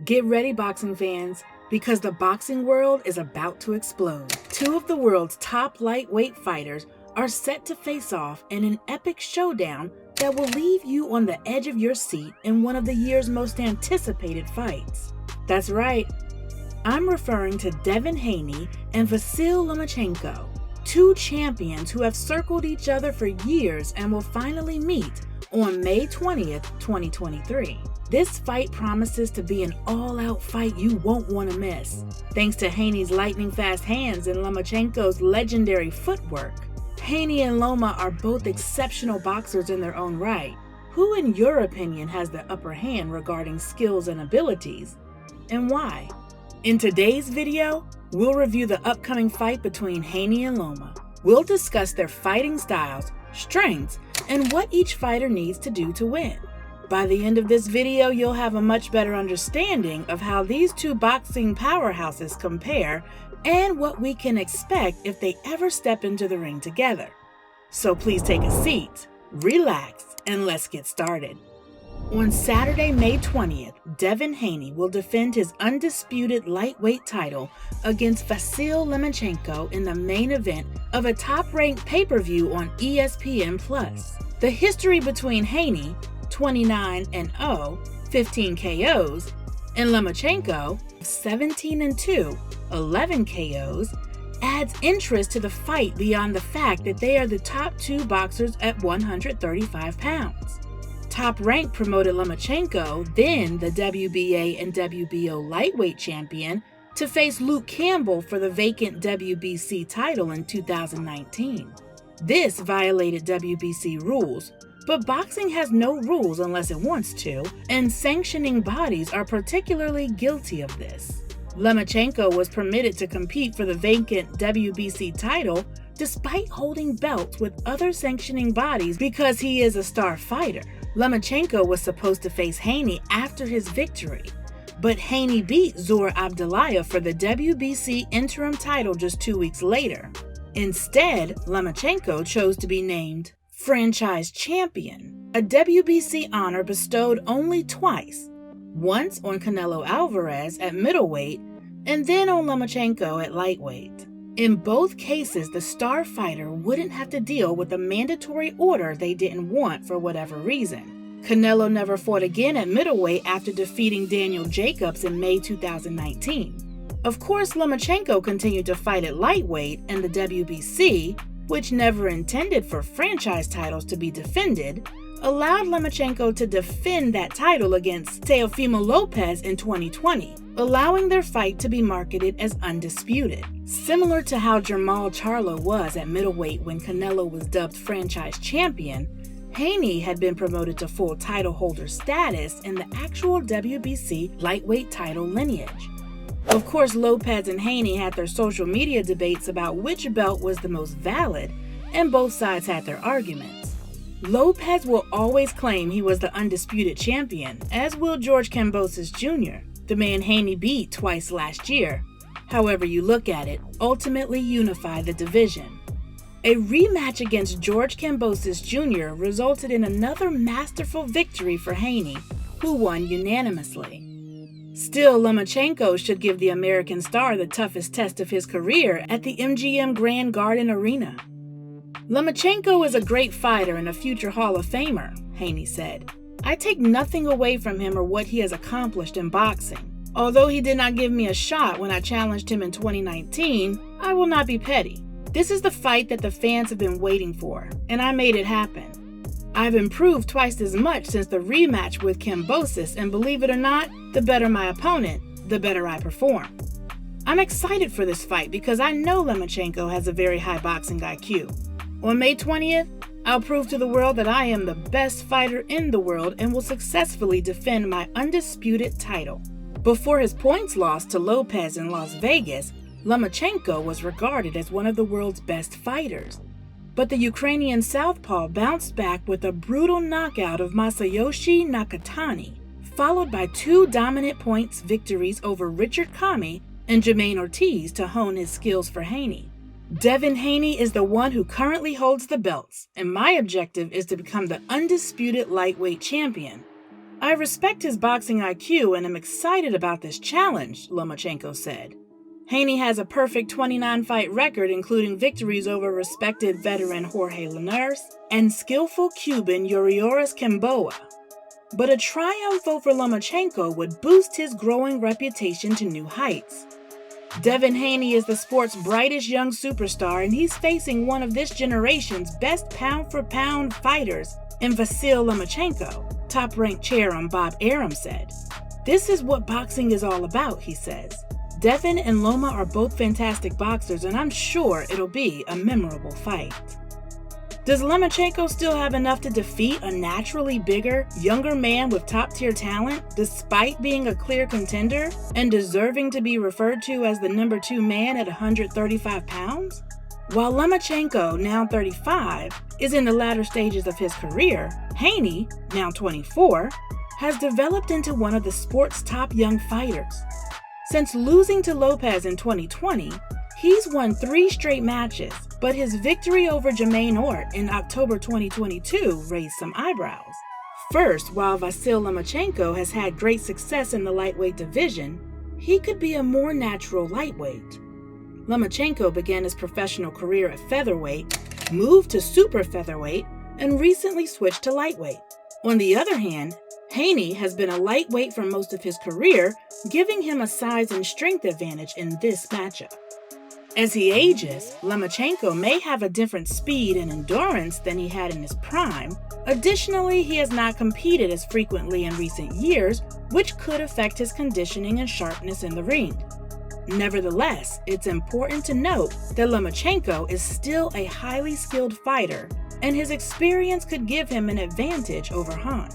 Get ready, boxing fans, because the boxing world is about to explode. Two of the world's top lightweight fighters are set to face off in an epic showdown that will leave you on the edge of your seat in one of the year's most anticipated fights. That's right, I'm referring to Devin Haney and Vasyl Lomachenko, two champions who have circled each other for years and will finally meet on May 20th, 2023. This fight promises to be an all-out fight you won't want to miss, thanks to Haney's lightning-fast hands and Lomachenko's legendary footwork. Haney and Loma are both exceptional boxers in their own right. Who, in your opinion, has the upper hand regarding skills and abilities, and why? In today's video, we'll review the upcoming fight between Haney and Loma. We'll discuss their fighting styles, strengths, and what each fighter needs to do to win. By the end of this video, you'll have a much better understanding of how these two boxing powerhouses compare and what we can expect if they ever step into the ring together. So please take a seat, relax, and let's get started. On Saturday, May 20th, Devin Haney will defend his undisputed lightweight title against Vasyl Lomachenko in the main event of a top-ranked pay-per-view on ESPN+. The history between Haney, 29-0, 15 KOs, and Lomachenko, 17-2, 11 KOs, adds interest to the fight beyond the fact that they are the top two boxers at 135 pounds. Top Rank promoted Lomachenko, then the WBA and WBO lightweight champion, to face Luke Campbell for the vacant WBC title in 2019. This violated WBC rules, but boxing has no rules unless it wants to, and sanctioning bodies are particularly guilty of this. Lomachenko was permitted to compete for the vacant WBC title despite holding belts with other sanctioning bodies because he is a star fighter. Lomachenko was supposed to face Haney after his victory, but Haney beat Zor Abdullayev for the WBC interim title just 2 weeks later. Instead, Lomachenko chose to be named franchise champion, a WBC honor bestowed only twice, once on Canelo Alvarez at middleweight and then on Lomachenko at lightweight. In both cases, the star fighter wouldn't have to deal with a mandatory order they didn't want for whatever reason. Canelo never fought again at middleweight after defeating Daniel Jacobs in May 2019. Of course, Lomachenko continued to fight at lightweight, and the WBC, which never intended for franchise titles to be defended, allowed Lomachenko to defend that title against Teofimo Lopez in 2020, allowing their fight to be marketed as undisputed. Similar to how Jermall Charlo was at middleweight when Canelo was dubbed franchise champion, Haney had been promoted to full title holder status in the actual WBC lightweight title lineage. Of course, Lopez and Haney had their social media debates about which belt was the most valid, and both sides had their arguments. Lopez will always claim he was the undisputed champion, as will George Kambosos Jr., the man Haney beat twice last year. However you look at it, ultimately unify the division. A rematch against George Kambosos Jr. resulted in another masterful victory for Haney, who won unanimously. Still, Lomachenko should give the American star the toughest test of his career at the MGM Grand Garden Arena. Lomachenko is a great fighter and a future Hall of Famer, Haney said. I take nothing away from him or what he has accomplished in boxing. Although he did not give me a shot when I challenged him in 2019, I will not be petty. This is the fight that the fans have been waiting for, and I made it happen. I've improved twice as much since the rematch with Kambosos, and believe it or not, the better my opponent, the better I perform. I'm excited for this fight because I know Lomachenko has a very high boxing IQ. On May 20th, I'll prove to the world that I am the best fighter in the world and will successfully defend my undisputed title. Before his points loss to Lopez in Las Vegas, Lomachenko was regarded as one of the world's best fighters. But the Ukrainian southpaw bounced back with a brutal knockout of Masayoshi Nakatani, followed by two dominant points victories over Richard Kami and Jermaine Ortiz to hone his skills for Haney. Devin Haney is the one who currently holds the belts, and my objective is to become the undisputed lightweight champion. "I respect his boxing IQ and am excited about this challenge," Lomachenko said. Haney has a perfect 29-fight record, including victories over respected veteran Jorge Linares and skillful Cuban Yurioris Kimboa. But a triumph over Lomachenko would boost his growing reputation to new heights. Devin Haney is the sport's brightest young superstar, and he's facing one of this generation's best pound-for-pound fighters in Vasyl Lomachenko, top-ranked chair Bob Arum said. "This is what boxing is all about," he says. "Devin and Loma are both fantastic boxers, and I'm sure it'll be a memorable fight." Does Lomachenko still have enough to defeat a naturally bigger, younger man with top-tier talent, despite being a clear contender and deserving to be referred to as the number 2 man at 135 pounds? While Lomachenko, now 35, is in the latter stages of his career, Haney, now 24, has developed into one of the sport's top young fighters. Since losing to Lopez in 2020, he's won 3 straight matches, but his victory over Jermaine Ort in October 2022 raised some eyebrows. First, while Vasyl Lomachenko has had great success in the lightweight division, he could be a more natural lightweight. Lomachenko began his professional career at featherweight, moved to super featherweight, and recently switched to lightweight. On the other hand, Haney has been a lightweight for most of his career, giving him a size and strength advantage in this matchup. As he ages, Lomachenko may have a different speed and endurance than he had in his prime. Additionally, he has not competed as frequently in recent years, which could affect his conditioning and sharpness in the ring. Nevertheless, it's important to note that Lomachenko is still a highly skilled fighter, and his experience could give him an advantage over Han.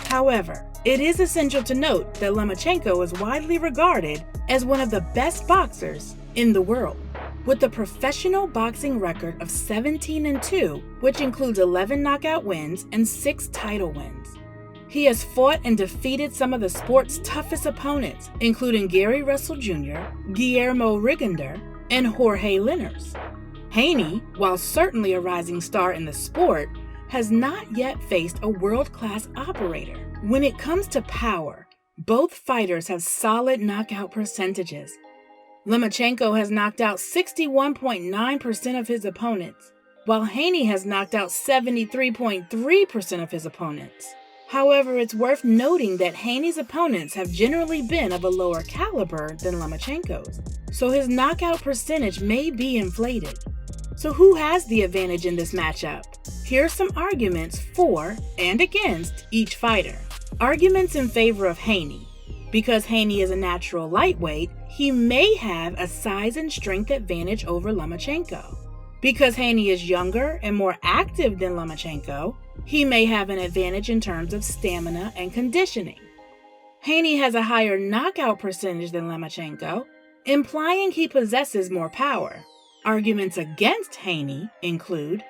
However, it is essential to note that Lomachenko is widely regarded as one of the best boxers in the world, with a professional boxing record of 17-2, which includes 11 knockout wins and 6 title wins. He has fought and defeated some of the sport's toughest opponents, including Gary Russell Jr., Guillermo Rigondeaux, and Jorge Linares. Haney, while certainly a rising star in the sport, has not yet faced a world-class operator. When it comes to power, both fighters have solid knockout percentages. Lomachenko has knocked out 61.9% of his opponents, while Haney has knocked out 73.3% of his opponents. However, it's worth noting that Haney's opponents have generally been of a lower caliber than Lomachenko's, so his knockout percentage may be inflated. So who has the advantage in this matchup? Here are some arguments for and against each fighter. Arguments in favor of Haney. Because Haney is a natural lightweight, he may have a size and strength advantage over Lomachenko. Because Haney is younger and more active than Lomachenko, he may have an advantage in terms of stamina and conditioning. Haney has a higher knockout percentage than Lomachenko, implying he possesses more power. Arguments against Haney include: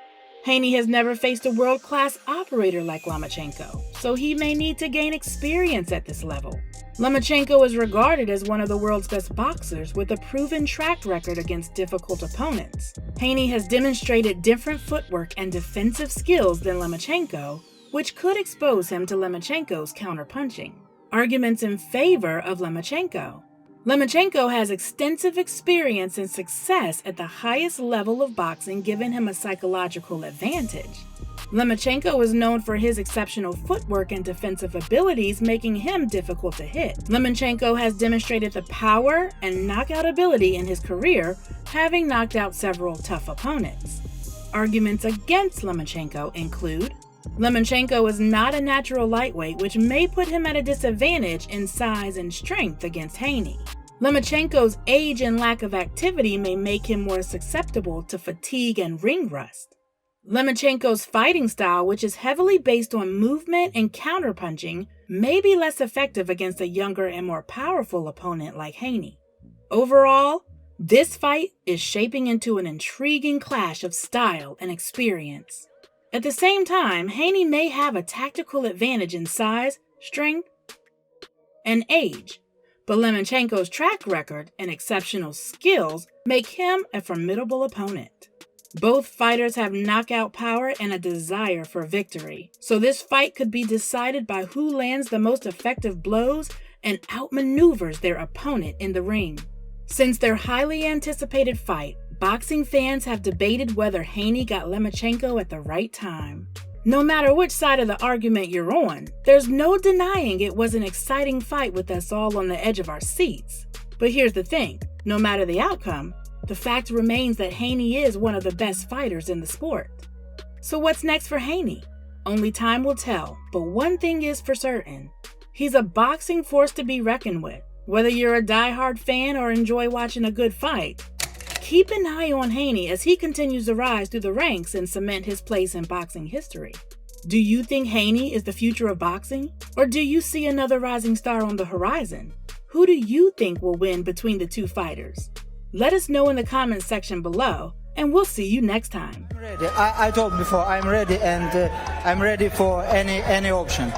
Haney has never faced a world-class operator like Lomachenko, so he may need to gain experience at this level. Lomachenko is regarded as one of the world's best boxers with a proven track record against difficult opponents. Haney has demonstrated different footwork and defensive skills than Lomachenko, which could expose him to Lomachenko's counterpunching. Arguments in favor of Lomachenko. Lomachenko has extensive experience and success at the highest level of boxing, giving him a psychological advantage. Lomachenko is known for his exceptional footwork and defensive abilities, making him difficult to hit. Lomachenko has demonstrated the power and knockout ability in his career, having knocked out several tough opponents. Arguments against Lomachenko include: Lomachenko is not a natural lightweight, which may put him at a disadvantage in size and strength against Haney. Lomachenko's age and lack of activity may make him more susceptible to fatigue and ring rust. Lomachenko's fighting style, which is heavily based on movement and counterpunching, may be less effective against a younger and more powerful opponent like Haney. Overall, this fight is shaping into an intriguing clash of style and experience. At the same time, Haney may have a tactical advantage in size, strength, and age, but Lomachenko's track record and exceptional skills make him a formidable opponent. Both fighters have knockout power and a desire for victory. So this fight could be decided by who lands the most effective blows and outmaneuvers their opponent in the ring. Since their highly anticipated fight, boxing fans have debated whether Haney got Lomachenko at the right time. No matter which side of the argument you're on, there's no denying it was an exciting fight with us all on the edge of our seats. But here's the thing, no matter the outcome, the fact remains that Haney is one of the best fighters in the sport. So what's next for Haney? Only time will tell, but one thing is for certain. He's a boxing force to be reckoned with. Whether you're a diehard fan or enjoy watching a good fight, keep an eye on Haney as he continues to rise through the ranks and cement his place in boxing history. Do you think Haney is the future of boxing? Or do you see another rising star on the horizon? Who do you think will win between the two fighters? Let us know in the comments section below, and we'll see you next time. I told before, I'm ready, and I'm ready for any option.